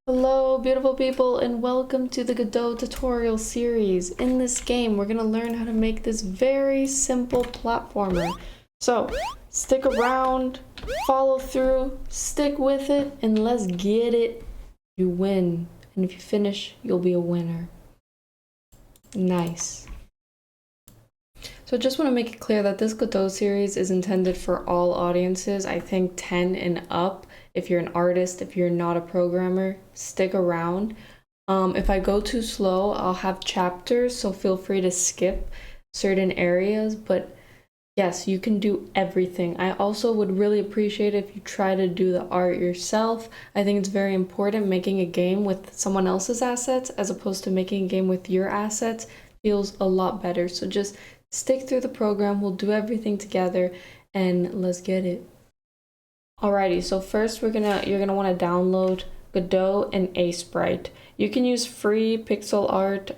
Hello, beautiful people, and welcome to the Godot tutorial series. In this game, we're going to learn how to make this very simple platformer. So, stick around, follow through, stick with it, and let's get it. You win, and if you finish, you'll be a winner. Nice. So I just want to make it clear that this Godot series is intended for all audiences. I think 10 and up. If you're an artist, if you're not a programmer, stick around. If I go too slow, I'll have chapters, so feel free to skip certain areas. But yes, you can do everything. I also would really appreciate if you try to do the art yourself. I think it's very important making a game with someone else's assets as opposed to making a game with your assets feels a lot better. So just stick through the program, we'll do everything together, and let's get it. Alrighty, so first you're gonna want to download Godot and Sprite. You can use free pixel art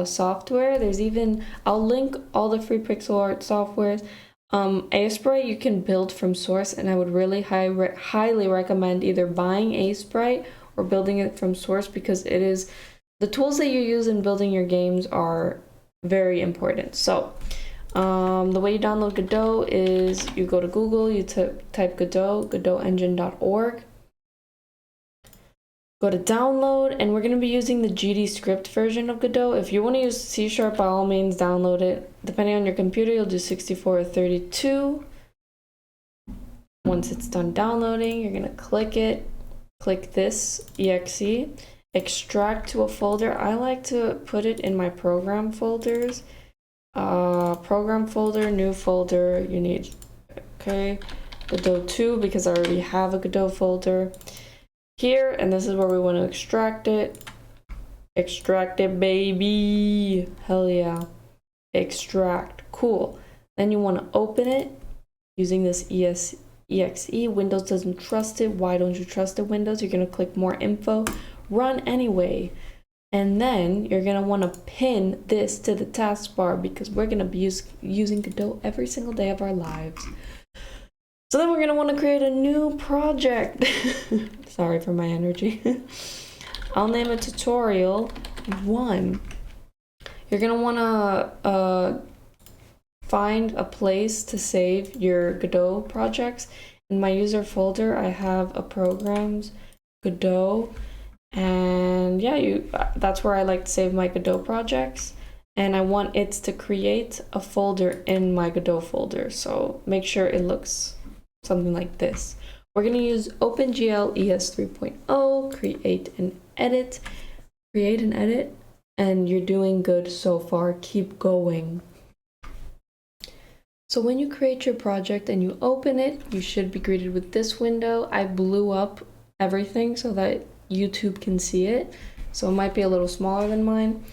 software. I'll link all the free pixel art softwares. Sprite you can build from source, and I would really highly recommend either buying Sprite or building it from source, because the tools that you use in building your games are very important. So the way you download Godot is you go to Google, you type Godot, godotengine.org. Go to download, and we're going to be using the GD script version of Godot. If you want to use C# by all means, download it. Depending on your computer, you'll do 64 or 32. Once it's done downloading, you're going to click it. Click this exe, extract to a folder. I like to put it in my program folders. Program folder, new folder, you need, okay, Godot 2, because I already have a Godot folder here, and this is where we want to extract it. Extract it, baby. Hell yeah. Extract. Cool. Then you want to open it using this exe. Windows doesn't trust it. Why don't you trust it, Windows? You're going to click more info. Run anyway. And then you're going to want to pin this to the taskbar, because we're going to be using Godot every single day of our lives. So then we're going to want to create a new project. Sorry for my energy. I'll name it tutorial 1. You're going to want to find a place to save your Godot projects. In my user folder, I have a programs, Godot. And yeah, that's where I like to save my Godot projects, and I want it to create a folder in my Godot folder, so make sure it looks something like this. We're going to use OpenGL ES 3.0, create and edit, and you're doing good so far. Keep going. So when you create your project and you open it, you should be greeted with this window. I blew up everything so that YouTube can see it, so it might be a little smaller than mine.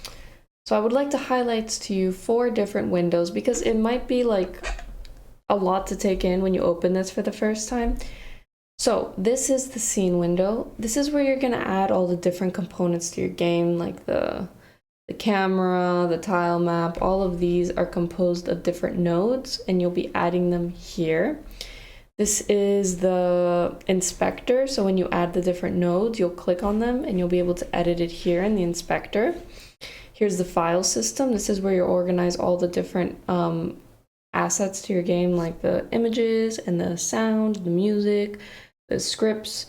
So I would like to highlight to you 4 different windows, because it might be like a lot to take in when you open this for the first time. So this is the scene window. This is where you're going to add all the different components to your game, like the camera, the tile map. All of these are composed of different nodes, and you'll be adding them here. This is the inspector, so when you add the different nodes, you'll click on them and you'll be able to edit it here in the inspector. Here's the file system. This is where you organize all the different assets to your game, like the images and the sound, the music, the scripts.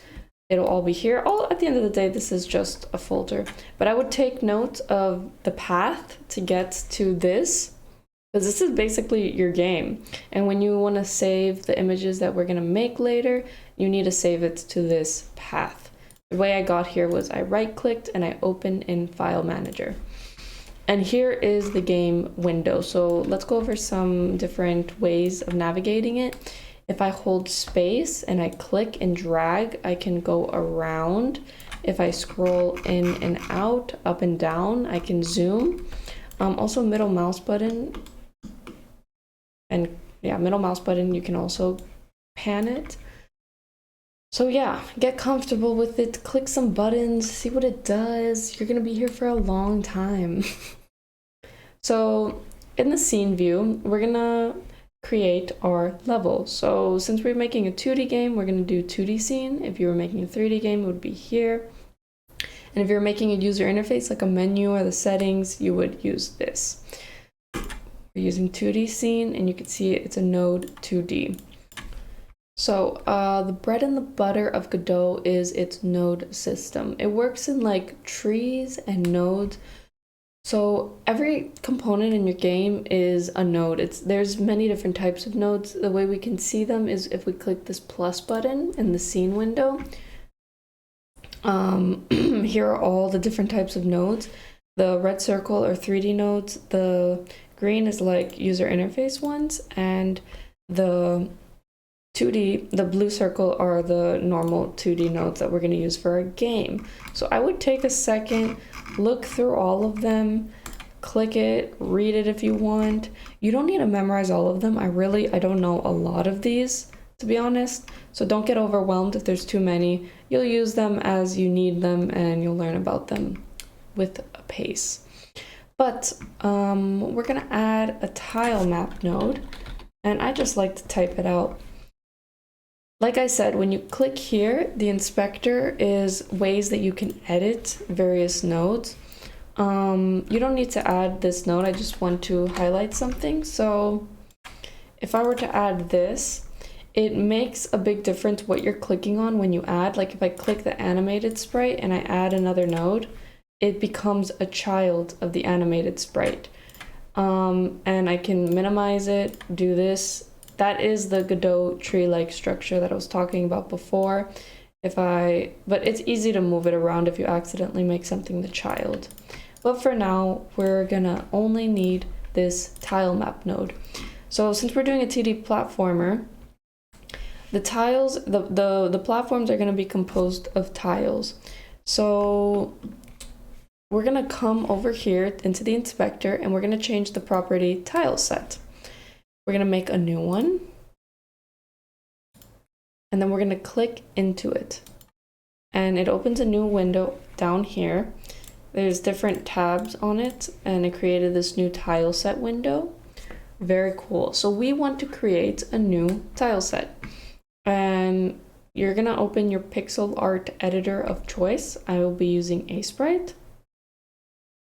It'll all be here. At the end of the day, this is just a folder. But I would take note of the path to get to this, because this is basically your game. And when you want to save the images that we're going to make later, you need to save it to this path. The way I got here was I right-clicked and I opened in File Manager. And here is the game window. So let's go over some different ways of navigating it. If I hold space and I click and drag, I can go around. If I scroll in and out, up and down, I can zoom. Also middle mouse button. And yeah, middle mouse button, you can also pan it. So yeah, get comfortable with it, click some buttons, see what it does. You're gonna be here for a long time. So in the scene view, we're gonna create our level. So since we're making a 2D game, we're gonna do 2D scene. If you were making a 3D game, it would be here. And if you're making a user interface like a menu or the settings, you would use this. We're using 2D scene, and you can see it's a node 2D. So the bread and the butter of Godot is its node system. It works in like trees and nodes. So every component in your game is a node. There's many different types of nodes. The way we can see them is if we click this plus button in the scene window. Here are all the different types of nodes. The red circle are 3D nodes. The green is like user interface ones, and the 2D, the blue circle are the normal 2D nodes that we're going to use for our game. So I would take a second, look through all of them, click it, read it if you want. You don't need to memorize all of them. I don't know a lot of these, to be honest. So don't get overwhelmed if there's too many. You'll use them as you need them, and you'll learn about them with a pace. But we're going to add a Tilemap node, and I just like to type it out. Like I said, when you click here, the inspector is ways that you can edit various nodes. You don't need to add this node. I just want to highlight something. So if I were to add this, it makes a big difference what you're clicking on when you add. Like if I click the animated sprite and I add another node, it becomes a child of the animated sprite. And I can minimize it, do this. That is the Godot tree-like structure that I was talking about before. But it's easy to move it around if you accidentally make something the child. But for now, we're gonna only need this Tilemap node. So since we're doing a 2D platformer, the tiles, the platforms are gonna be composed of tiles. So we're gonna come over here into the inspector, and we're gonna change the property Tileset. We're going to make a new one, and then we're going to click into it, and it opens a new window down here. There's different tabs on it, and it created this new Tileset window. Very cool. So we want to create a new Tileset, and you're going to open your pixel art editor of choice. I will be using Asprite.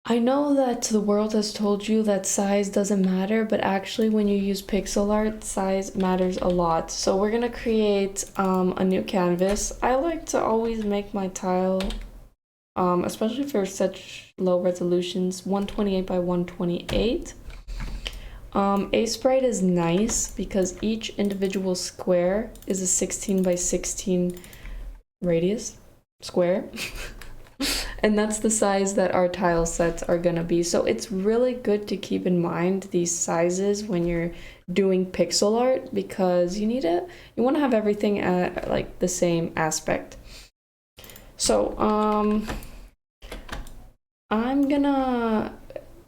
I know that the world has told you that size doesn't matter, but actually when you use pixel art, size matters a lot. So we're gonna create a new canvas. I like to always make my tile, especially for such low resolutions, 128 by 128. Asprite is nice because each individual square is a 16 by 16 radius square. And that's the size that our tile sets are gonna be. So it's really good to keep in mind these sizes when you're doing pixel art, because you wanna have everything at like the same aspect. So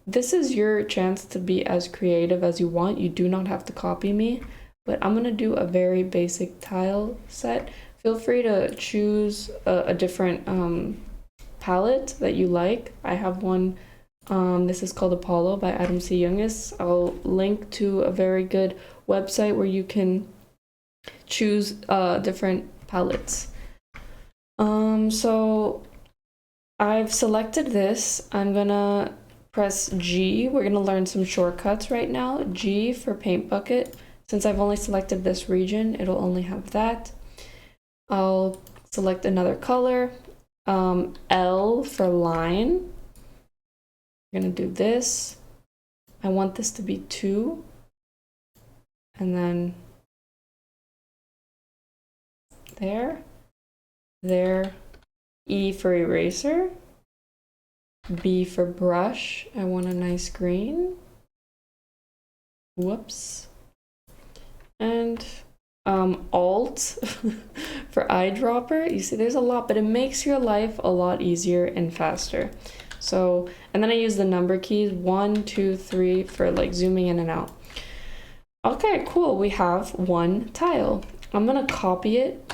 this is your chance to be as creative as you want. You do not have to copy me, but I'm gonna do a very basic tile set. Feel free to choose a different palette that you like. I have one, this is called Apollo by Adam C. Youngis. I'll link to a very good website where you can choose different palettes. So I've selected this. I'm gonna press G. We're gonna learn some shortcuts right now. G for paint bucket. Since I've only selected this region, it'll only have that. I'll select another color. L for line. We're gonna do this. I want this to be 2. And then there. E for eraser. B for brush. I want a nice green. Whoops. And Alt for eyedropper. You see there's a lot, but it makes your life a lot easier and faster. So, and then I use the number keys 1, 2, 3 for like zooming in and out. Okay, cool. We have one tile. I'm gonna copy it.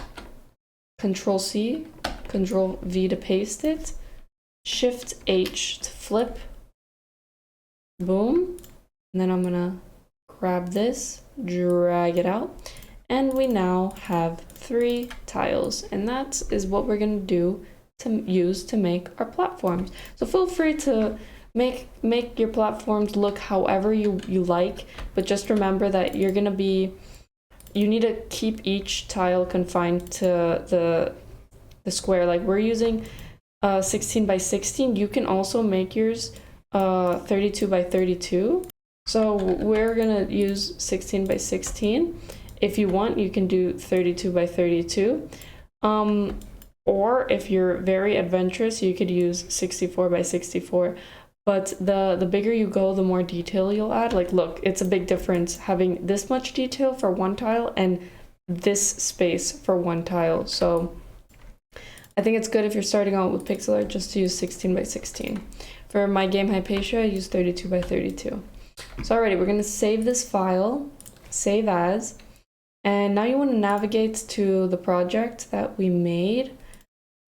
Control C, Control V to paste it. Shift H to flip. Boom. And then I'm gonna grab this, drag it out. And we now have 3 tiles, and that is what we're going to do to use to make our platforms. So feel free to make your platforms look however you like, but just remember that you need to keep each tile confined to the square. Like we're using 16 by 16. You can also make yours 32 by 32. So we're gonna use 16 by 16. If you want, you can do 32 by 32. Or if you're very adventurous, you could use 64 by 64. But the bigger you go, the more detail you'll add. Like, look, it's a big difference having this much detail for one tile and this space for one tile. So I think it's good if you're starting out with pixel art just to use 16 by 16. For my game Hypatia, I use 32 by 32. So alrighty, we're gonna save this file, save as, and now you want to navigate to the project that we made.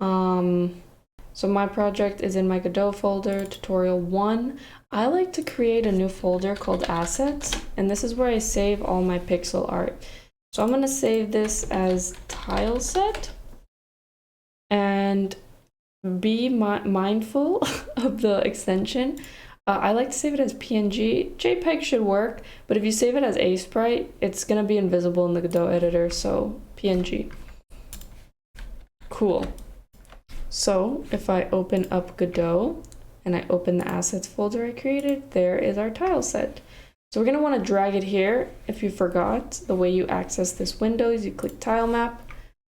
So my project is in my Godot folder, tutorial 1. I like to create a new folder called assets, and this is where I save all my pixel art. So I'm gonna save this as Tileset, and be mindful of the extension. I like to save it as PNG. JPEG should work, but if you save it as A-Sprite, it's gonna be invisible in the Godot editor, so PNG. Cool. So if I open up Godot and I open the assets folder I created, there is our tile set. So we're gonna wanna drag it here. If you forgot, the way you access this window is you click Tilemap,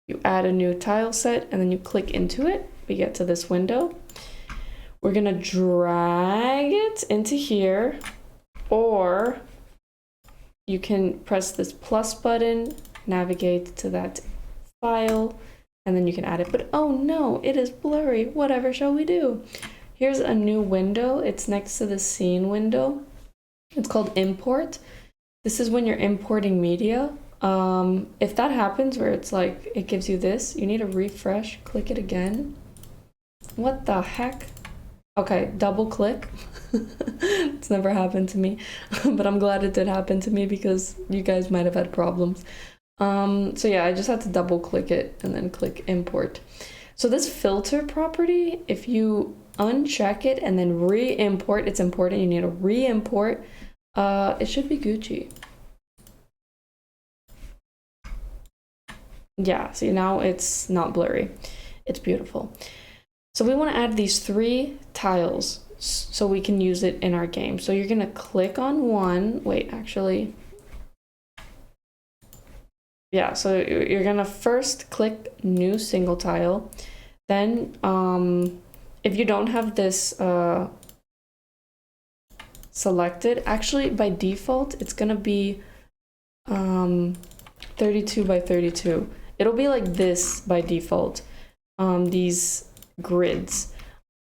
you add a new tile set, and then you click into it. We get to this window. We're gonna drag it into here, or you can press this plus button, navigate to that file, and then you can add it. But oh no, it is blurry. Whatever shall we do? Here's a new window. It's next to the scene window. It's called import. This is when you're importing media. If that happens where it's like, it gives you this, you need to refresh, click it again. What the heck? Okay, double click. It's never happened to me, but I'm glad it did happen to me because you guys might have had problems. So yeah, I just had to double click it and then click import. So this filter property, if you uncheck it and then re-import, it's important, you need to re-import, it should be Gucci. Yeah, see now it's not blurry. It's beautiful. So we want to add these 3 tiles so we can use it in our game. So you're going to click on one. Wait, actually. Yeah, so you're going to first click new single tile. Then if you don't have this selected, actually by default, it's going to be 32 by 32. It'll be like this by default. These grids,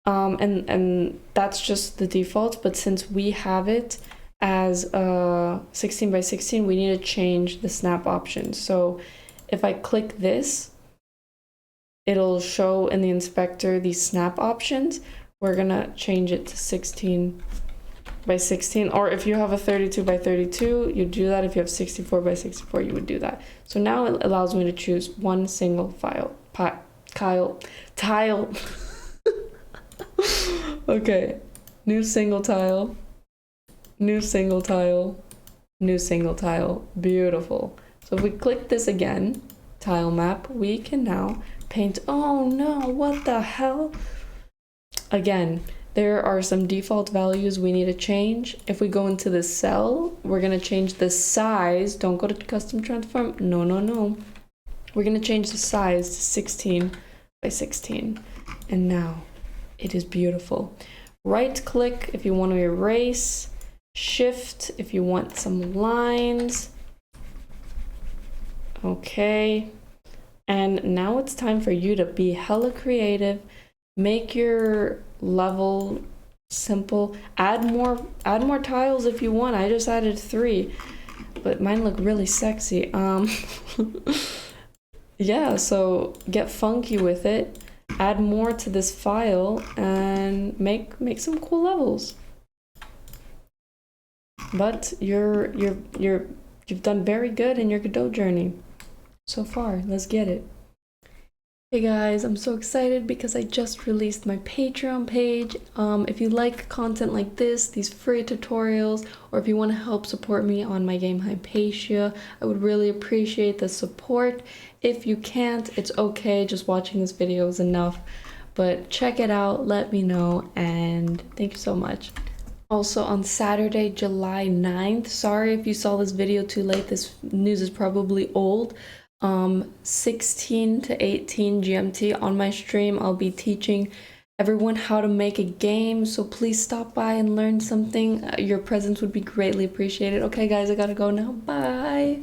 and that's just the default, but since we have it as 16 by 16, we need to change the snap options. So if I click this, it'll show in the inspector these snap options. We're gonna change it to 16 by 16, or if you have a 32 by 32, you do that. If you have 64 by 64, you would do that. So now it allows me to choose one single tile. Okay, new single tile, new single tile, new single tile. Beautiful. So if we click this again, tile map, we can now paint. Oh no, what the hell? Again, there are some default values we need to change. If we go into the cell, we're gonna change the size. Don't go to custom transform. No, no, no. We're gonna change the size to 16 by 16. And now it is beautiful. Right click if you want to erase, shift if you want some lines. Okay. And now it's time for you to be hella creative. Make your level simple. Add more tiles if you want. I just added 3, but mine look really sexy. Yeah, so get funky with it. Add more to this file and make some cool levels. But you've done very good in your Godot journey so far. Let's get it. Hey guys, I'm so excited because I just released my Patreon page. If you like content like this, these free tutorials, or if you want to help support me on my game Hypatia, I would really appreciate the support. If you can't, it's okay, just watching this video is enough. But check it out, let me know, and thank you so much. Also on Saturday, July 9th, sorry if you saw this video too late, this news is probably old. 16 to 18 GMT on my stream, I'll be teaching everyone how to make a game, so please stop by and learn something. Your presence would be greatly appreciated. Okay guys, I gotta go now, bye.